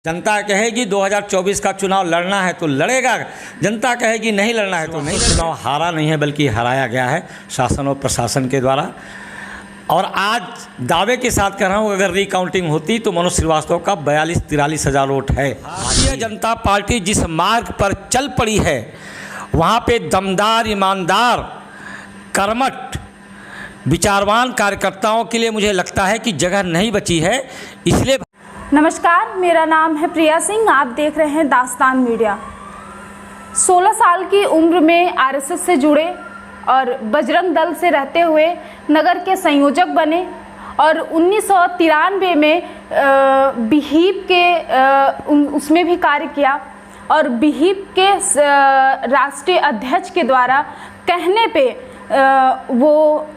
जनता कहेगी 2024 का चुनाव लड़ना है तो लड़ेगा, जनता कहेगी नहीं लड़ना है तो नहीं। चुनाव हारा नहीं है बल्कि हराया गया है शासन और प्रशासन के द्वारा। और आज दावे के साथ कह रहा हूँ, अगर रिकाउंटिंग होती तो मनोज श्रीवास्तव का 42-43 हज़ार वोट है। भारतीय जनता पार्टी जिस मार्ग पर चल पड़ी है वहाँ पे दमदार, ईमानदार, कर्मठ, विचारवान कार्यकर्ताओं के लिए मुझे लगता है कि जगह नहीं बची है। इसलिए नमस्कार, मेरा नाम है प्रिया सिंह। आप देख रहे हैं दास्तान मीडिया। 16 साल की उम्र में आरएसएस से जुड़े और बजरंग दल से रहते हुए नगर के संयोजक बने और 1993 में बिहीप के उसमें भी कार्य किया और बिहीप के राष्ट्रीय अध्यक्ष के द्वारा कहने पे वो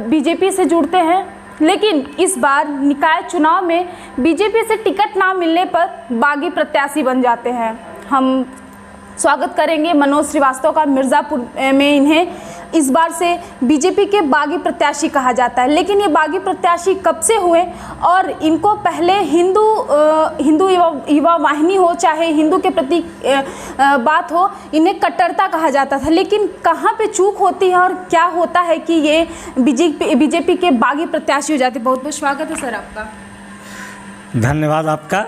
बीजेपी से जुड़ते हैं। लेकिन इस बार निकाय चुनाव में बीजेपी से टिकट ना मिलने पर बागी प्रत्याशी बन जाते हैं। हम स्वागत करेंगे मनोज श्रीवास्तव का। मिर्ज़ापुर में इन्हें इस बार से बीजेपी के बागी प्रत्याशी कहा जाता है। लेकिन ये बागी प्रत्याशी कब से हुए और इनको पहले हिंदू युवा वाहिनी हो चाहे हिंदू के प्रति बात हो, इन्हें कट्टरता कहा जाता था। लेकिन कहाँ पे चूक होती है और क्या होता है कि ये बीजेपी के बागी प्रत्याशी हो जाते। बहुत बहुत स्वागत है सर आपका। धन्यवाद आपका।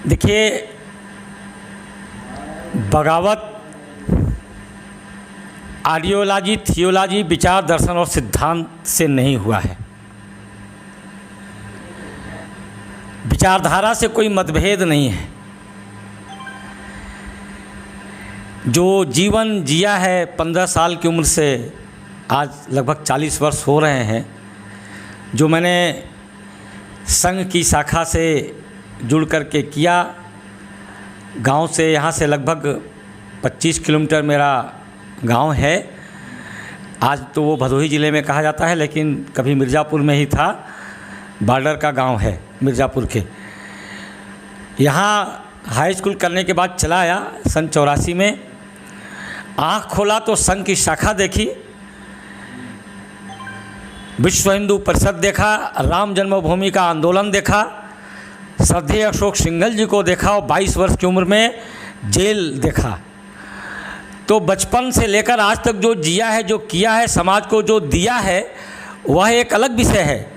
देखिए, बगावत आइडियोलॉजी, थियोलॉजी, विचार, दर्शन और सिद्धांत से नहीं हुआ है। विचारधारा से कोई मतभेद नहीं है। जो जीवन जिया है 15 साल की उम्र से आज लगभग 40 वर्ष हो रहे हैं, जो मैंने संघ की शाखा से जुड़ करके किया, गांव से यहाँ से लगभग 25 किलोमीटर मेरा गांव है। आज तो वो भदोही ज़िले में कहा जाता है, लेकिन कभी मिर्ज़ापुर में ही था। बॉर्डर का गांव है मिर्ज़ापुर के। यहाँ हाई स्कूल करने के बाद चला आया सन 84 में। आँख खोला तो संघ की शाखा देखी, विश्व हिंदू परिषद देखा, राम जन्मभूमि का आंदोलन देखा, श्रद्धेय अशोक सिंघल जी को देखा और 22 वर्ष की उम्र में जेल देखा। तो बचपन से लेकर आज तक जो जिया है, जो किया है, समाज को जो दिया है, वह एक अलग विषय है।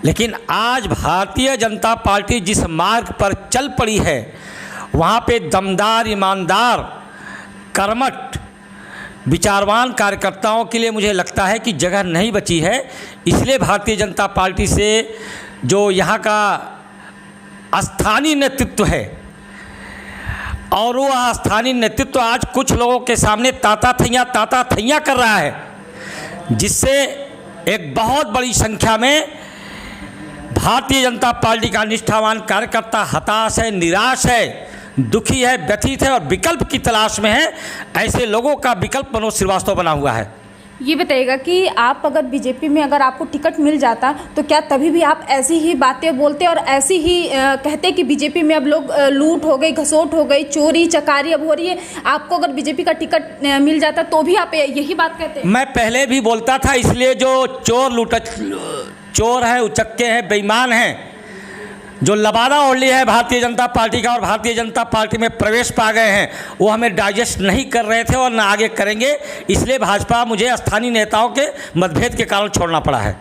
लेकिन आज भारतीय जनता पार्टी जिस मार्ग पर चल पड़ी है वहाँ पे दमदार, ईमानदार, कर्मठ, विचारवान कार्यकर्ताओं के लिए मुझे लगता है कि जगह नहीं बची है। इसलिए भारतीय जनता पार्टी से जो यहाँ का स्थानीय नेतृत्व है और वो स्थानीय नेतृत्व आज कुछ लोगों के सामने ताता थैया कर रहा है, जिससे एक बहुत बड़ी संख्या में भारतीय जनता पार्टी का निष्ठावान कार्यकर्ता हताश है, निराश है, दुखी है, व्यथित है और विकल्प की तलाश में है। ऐसे लोगों का विकल्प मनोज श्रीवास्तव बना हुआ है। ये बताइएगा कि आप अगर बीजेपी में अगर आपको टिकट मिल जाता तो क्या तभी भी आप ऐसी ही बातें बोलते और ऐसी ही कहते कि बीजेपी में अब लोग लूट हो गई, घसोट हो गई, चोरी चकारी अब हो रही है। आपको अगर बीजेपी का टिकट मिल जाता तो भी आप यही बात कहते हैं? मैं पहले भी बोलता था। इसलिए जो चोर हैं, उचक्के हैं, बेईमान हैं, जो लबादा ओढ़ लिया है भारतीय जनता पार्टी का और भारतीय जनता पार्टी में प्रवेश पा गए हैं, वो हमें डाइजेस्ट नहीं कर रहे थे और न आगे करेंगे। इसलिए भाजपा मुझे स्थानीय नेताओं के मतभेद के कारण छोड़ना पड़ा है।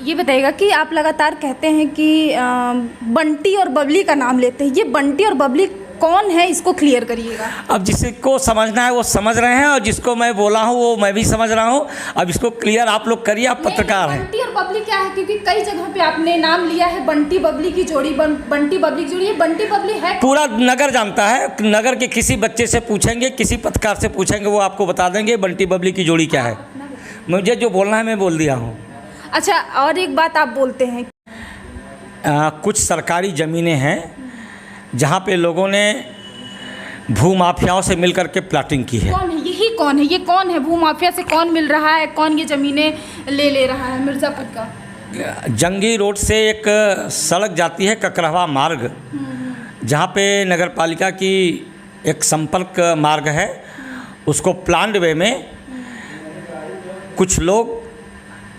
ये बताइएगा कि आप लगातार कहते हैं कि बंटी और बबली का नाम लेते हैं। ये बंटी और बबली कौन है, इसको क्लियर करिएगा। अब जिसको समझना है वो समझ रहे हैं और जिसको मैं बोला हूँ वो मैं भी समझ रहा हूँ। अब इसको क्लियर आप लोग करिए, आप पत्रकार हैं। बंटी और बबली क्या है? क्योंकि कई जगह पे आपने नाम लिया है बंटी बबली की जोड़ी, बंटी बबली की जोड़ी। ये बंटी बबली है? पूरा नगर जानता है। नगर के किसी बच्चे से पूछेंगे, किसी पत्रकार से पूछेंगे, वो आपको बता देंगे बंटी बबली की जोड़ी क्या है। मुझे जो बोलना है मैं बोल दिया हूँ। अच्छा, और एक बात आप बोलते हैं कुछ सरकारी ज़मीनें हैं जहाँ पे लोगों ने भूमाफियाओं से मिलकर के प्लाटिंग की है। कौन है? यही कौन है? ये कौन है? भूमाफिया से कौन मिल रहा है? कौन ये ज़मीनें ले रहा है? मिर्ज़ापुर का जंगी रोड से एक सड़क जाती है, ककरहवा मार्ग, जहाँ पे नगर पालिका की एक संपर्क मार्ग है। उसको प्लान्ड वे में कुछ लोग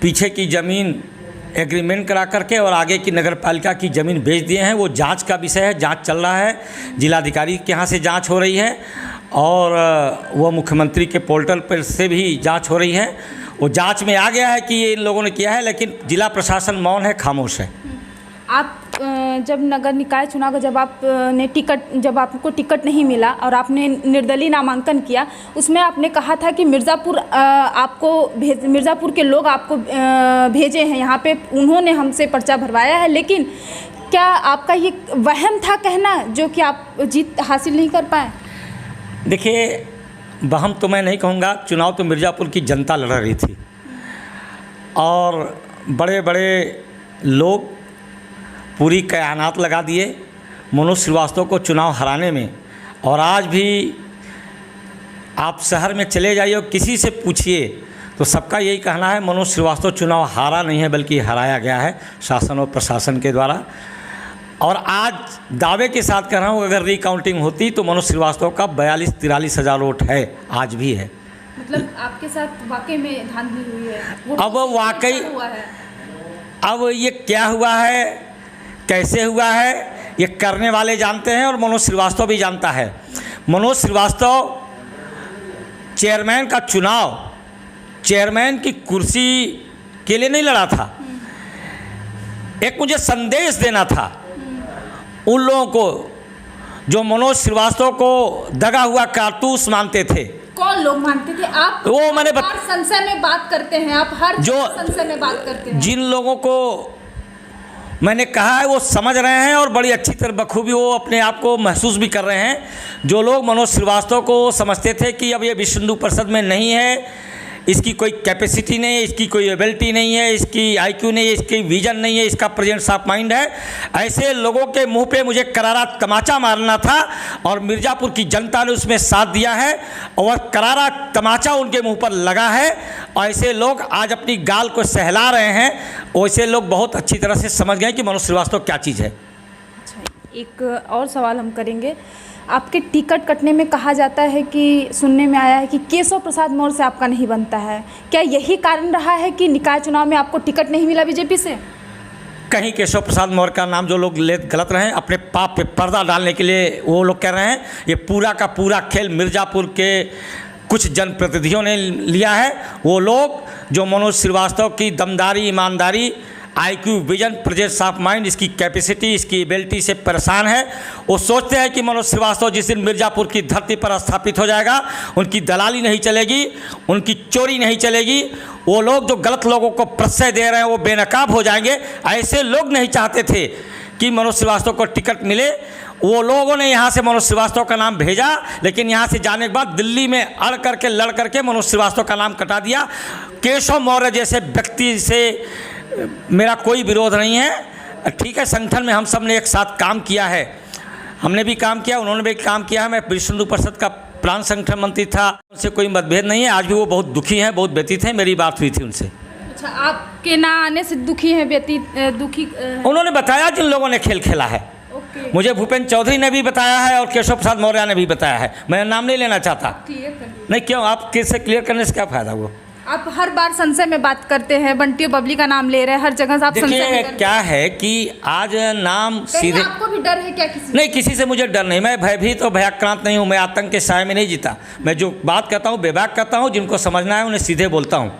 पीछे की ज़मीन एग्रीमेंट करा करके और आगे की नगर पालिका की ज़मीन बेच दिए हैं। वो जांच का विषय है, जांच चल रहा है, जिलाधिकारी के यहाँ से जांच हो रही है और वो मुख्यमंत्री के पोर्टल पर से भी जांच हो रही है। वो जांच में आ गया है कि ये इन लोगों ने किया है, लेकिन जिला प्रशासन मौन है, खामोश है। आप जब नगर निकाय चुनाव का जब आपको टिकट नहीं मिला और आपने निर्दलीय नामांकन किया, उसमें आपने कहा था कि मिर्ज़ापुर के लोग आपको भेजे हैं यहाँ पे, उन्होंने हमसे पर्चा भरवाया है। लेकिन क्या आपका ये वहम था कहना जो कि आप जीत हासिल नहीं कर पाए? देखिए, वहम तो मैं नहीं कहूँगा, चुनाव तो मिर्ज़ापुर की जनता लड़ रही थी और बड़े बड़े लोग पूरी कयानात लगा दिए मनोज श्रीवास्तव को चुनाव हराने में। और आज भी आप शहर में चले जाइए और किसी से पूछिए तो सबका यही कहना है मनोज श्रीवास्तव चुनाव हारा नहीं है बल्कि हराया गया है शासन और प्रशासन के द्वारा। और आज दावे के साथ कह रहा हूँ, अगर रिकाउंटिंग होती तो मनोज श्रीवास्तव का 42-43 हज़ार वोट है, आज भी है। मतलब आपके साथ वाकई में धांधली हुई है? अब वाकई अब ये क्या हुआ है, कैसे हुआ है, ये करने वाले जानते हैं और मनोज श्रीवास्तव भी जानता है। मनोज श्रीवास्तव चेयरमैन का चुनाव चेयरमैन की कुर्सी के लिए नहीं लड़ा था, एक मुझे संदेश देना था उन लोगों को जो मनोज श्रीवास्तव को दगा हुआ कारतूस मानते थे। कौन लोग मानते थे? आप वो मैंने हर संशय में बात करते हैं, आप हर संशय में बात करते हैं। जिन लोगों को मैंने कहा है वो समझ रहे हैं और बड़ी अच्छी तरह बखूबी वो अपने आप को महसूस भी कर रहे हैं। जो लोग मनोज श्रीवास्तव को समझते थे कि अब ये विश्व हिंदू परिषद में नहीं है, इसकी कोई कैपेसिटी नहीं है, इसकी कोई एबिलिटी नहीं है, इसकी आईक्यू नहीं है, इसकी विजन नहीं है, इसका प्रेजेंस ऑफ माइंड है, ऐसे लोगों के मुंह पे मुझे करारा तमाचा मारना था और मिर्ज़ापुर की जनता ने उसमें साथ दिया है और करारा तमाचा उनके मुंह पर लगा है। ऐसे लोग आज अपनी गाल को सहला रहे हैं, वैसे लोग बहुत अच्छी तरह से समझ गए कि मनोज श्रीवास्तव क्या चीज़ है। एक और सवाल हम करेंगे, आपके टिकट कटने में कहा जाता है कि सुनने में आया है कि केशव प्रसाद मौर्य से आपका नहीं बनता है, क्या यही कारण रहा है कि निकाय चुनाव में आपको टिकट नहीं मिला बीजेपी से? कहीं केशव प्रसाद मौर्य का नाम जो लोग गलत रहे हैं, अपने पाप पे पर्दा डालने के लिए वो लोग कह रहे हैं। ये पूरा का पूरा खेल मिर्ज़ापुर के कुछ जनप्रतिनिधियों ने लिया है। वो लोग जो मनोज श्रीवास्तव की दमदारी, ईमानदारी, IQ, vision, presence of mind, इसकी कैपेसिटी, इसकी एबिलिटी से परेशान है, वो सोचते हैं कि मनोज श्रीवास्तव जिस दिन मिर्ज़ापुर की धरती पर स्थापित हो जाएगा, उनकी दलाली नहीं चलेगी, उनकी चोरी नहीं चलेगी, वो लोग जो गलत लोगों को प्रश्रय दे रहे हैं वो बेनकाब हो जाएंगे। ऐसे लोग नहीं चाहते थे कि मनोज श्रीवास्तव को टिकट मिले। वो लोगों ने यहाँ से मनोज श्रीवास्तव का नाम भेजा, लेकिन यहाँ से जाने के बाद दिल्ली में अड़ करके लड़ करके मनोज श्रीवास्तव का नाम कटा दिया। केशव मौर्य जैसे व्यक्ति से मेरा कोई विरोध नहीं है, ठीक है, संगठन में हम सब ने एक साथ काम किया है, हमने भी काम किया, उन्होंने भी काम किया है। मैं विश्व हिंदू परिषद का प्रांत संगठन मंत्री था, उनसे कोई मतभेद नहीं है। आज भी वो बहुत दुखी हैं, बहुत व्यतीत हैं, मेरी बात हुई थी उनसे। अच्छा, आपके ना आने से दुखी हैं, दुखी उन्होंने बताया जिन लोगों ने खेल खेला है। मुझे भूपेंद्र चौधरी ने भी बताया है और केशव प्रसाद मौर्य ने भी बताया है, मैं नाम नहीं लेना चाहता। नहीं, क्यों, आप किससे क्लियर करने से क्या फ़ायदा हुआ? आप हर बार संशय में बात करते हैं, बंटी और बबली का नाम ले रहे हैं, हर जगह आप संशय में क्या है कि आज नाम सीधे, आपको भी डर है क्या किसी? नहीं, किसी से मुझे डर नहीं, मैं भयभीत और भयाक्रांत नहीं हूँ, मैं आतंक के साए में नहीं जीता। मैं जो बात कहता हूँ बेबाक कहता हूँ, जिनको समझना है उन्हें सीधे बोलता हूँ,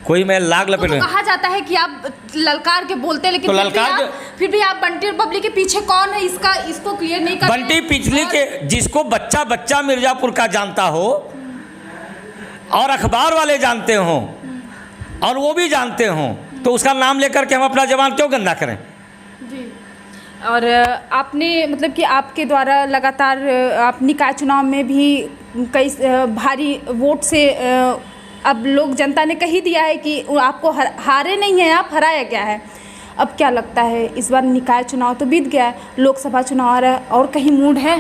कोई मैं लाग लपेट नहीं। कहा जाता है कि आप ललकार के बोलते हैं, लेकिन तो फिर भी आप बंटी और बबली के पीछे कौन है इसको क्लियर नहीं करते। बंटी पिछली के जिसको बच्चा बच्चा मिर्ज़ापुर का जानता हो और अखबार वाले जानते हों और वो भी जानते हों, तो उसका नाम लेकर के हम अपना जवान क्यों गंदा करें? जी। और आपने मतलब कि आपके द्वारा लगातार आप निकाय चुनाव में भी कई भारी वोट से अब लोग जनता ने कही दिया है कि आपको हारे नहीं हैं, आप हराया गया है। अब क्या लगता है, इस बार निकाय चुनाव तो बीत गया है, लोकसभा चुनाव आ रहा है, और कहीं मूड है?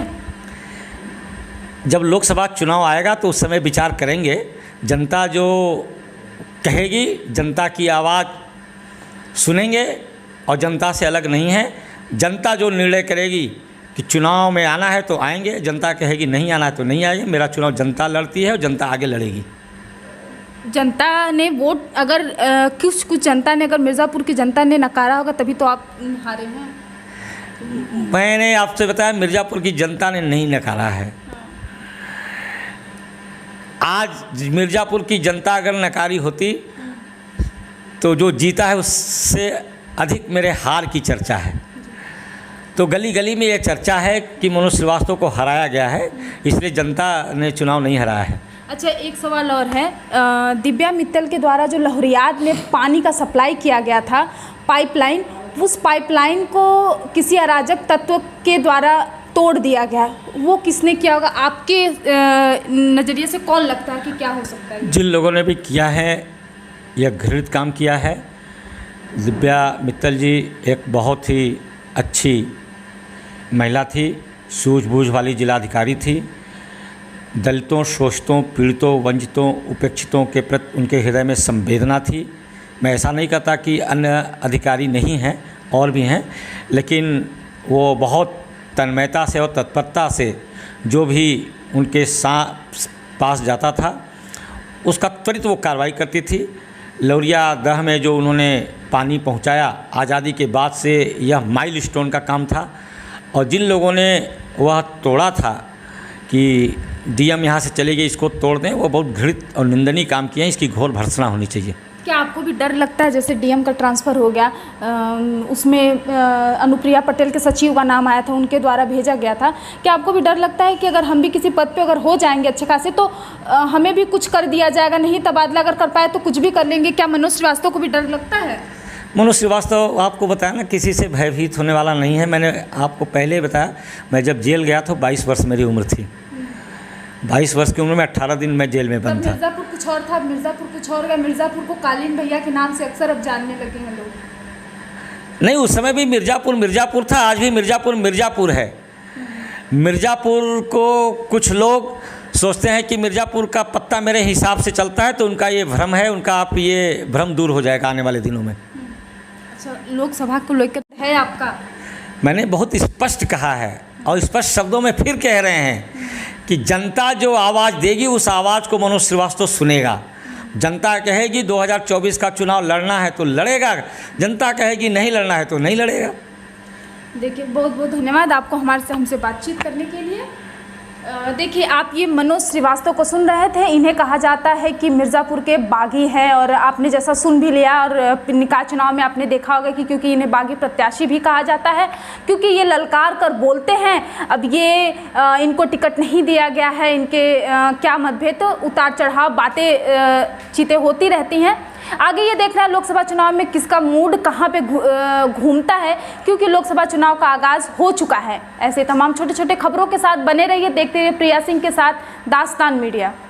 जब लोकसभा चुनाव आएगा तो उस समय विचार करेंगे। जनता जो कहेगी, जनता की आवाज़ सुनेंगे और जनता से अलग नहीं है। जनता जो निर्णय करेगी कि चुनाव में आना है तो आएंगे, जनता कहेगी नहीं आना है तो नहीं आएंगे। मेरा चुनाव जनता लड़ती है और जनता आगे लड़ेगी। जनता ने वोट अगर कुछ जनता ने, अगर मिर्ज़ापुर की जनता ने नकारा होगा तभी तो आप हारे हैं। मैंने आपसे बताया मिर्ज़ापुर की जनता ने नहीं नकारा है। आज मिर्ज़ापुर की जनता अगर नकारी होती तो जो जीता है उससे अधिक मेरे हार की चर्चा है। तो गली गली में ये चर्चा है कि मनोज श्रीवास्तव को हराया गया है, इसलिए जनता ने चुनाव नहीं हराया है। अच्छा, एक सवाल और है, दिव्या मित्तल के द्वारा जो लहुरियाद में पानी का सप्लाई किया गया था पाइपलाइन, उस पाइपलाइन को किसी अराजक तत्व के द्वारा तोड़ दिया गया, वो किसने किया होगा? आपके नज़रिए से कौन लगता है कि क्या हो सकता है? जिन लोगों ने भी किया है यह घृणित काम किया है। दिव्या मित्तल जी एक बहुत ही अच्छी महिला थी, सूझबूझ वाली जिलाधिकारी थी। दलितों, शोषितों, पीड़ितों, वंचितों, उपेक्षितों के प्रति उनके हृदय में संवेदना थी। मैं ऐसा नहीं कहता कि अन्य अधिकारी नहीं हैं, और भी हैं, लेकिन वो बहुत तन्मयता से और तत्परता से जो भी उनके पास जाता था उसका त्वरित वो कार्रवाई करती थी। लौरिया दह में जो उन्होंने पानी पहुंचाया, आज़ादी के बाद से यह माइलस्टोन का काम था। और जिन लोगों ने वह तोड़ा था कि डीएम यहाँ से चले गए, इसको तोड़ दें, वो बहुत घृणित और निंदनीय काम किए हैं। इसकी घोर भर्त्सना होनी चाहिए। क्या आपको भी डर लगता है, जैसे डीएम का ट्रांसफ़र हो गया, उसमें अनुप्रिया पटेल के सचिव का नाम आया था, उनके द्वारा भेजा गया था, क्या आपको भी डर लगता है कि अगर हम भी किसी पद पे अगर हो जाएंगे अच्छे खासे तो हमें भी कुछ कर दिया जाएगा, नहीं तबादला अगर कर पाए तो कुछ भी कर लेंगे? क्या मनोज श्रीवास्तव को भी डर लगता है? मनोज श्रीवास्तव आपको बताया ना, किसी से भयभीत होने वाला नहीं है। मैंने आपको पहले बताया, मैं जब जेल गया था 22 वर्ष मेरी उम्र थी। 22 वर्ष की उम्र में 18 दिन मैं जेल में बंद था। मिर्ज़ापुर कुछ और था, मिर्ज़ापुर कुछ और गया। मिर्ज़ापुर को कालीन भैया के नाम से अक्सर अब जानने लगे हैं लोग। नहीं, उस समय भी मिर्ज़ापुर था, आज भी मिर्ज़ापुर है। मिर्ज़ापुर को कुछ लोग सोचते हैं कि मिर्ज़ापुर का पत्ता मेरे हिसाब से चलता है, तो उनका ये भ्रम है, उनका आप ये भ्रम दूर हो जाएगा आने वाले दिनों में। अच्छा, लोकसभा को लेकर है आपका? मैंने बहुत स्पष्ट कहा है और स्पष्ट शब्दों में फिर कह रहे हैं कि जनता जो आवाज़ देगी उस आवाज़ को मनोज श्रीवास्तव सुनेगा। जनता कहेगी 2024 का चुनाव लड़ना है तो लड़ेगा, जनता कहेगी नहीं लड़ना है तो नहीं लड़ेगा। देखिए, बहुत बहुत धन्यवाद आपको हमसे बातचीत करने के लिए। देखिए, आप ये मनोज श्रीवास्तव को सुन रहे थे। इन्हें कहा जाता है कि मिर्ज़ापुर के बागी हैं, और आपने जैसा सुन भी लिया, और निकाय चुनाव में आपने देखा होगा कि क्योंकि इन्हें बागी प्रत्याशी भी कहा जाता है, क्योंकि ये ललकार कर बोलते हैं। अब ये इनको टिकट नहीं दिया गया है, इनके क्या मतभेद, उतार चढ़ाव, बातें चीतें होती रहती हैं। आगे ये देखना है लोकसभा चुनाव में किसका मूड कहाँ पे घूमता है, क्योंकि लोकसभा चुनाव का आगाज़ हो चुका है। ऐसे तमाम छोटे छोटे खबरों के साथ बने रहिए, देखते रहिए प्रिया सिंह के साथ दास्तान मीडिया।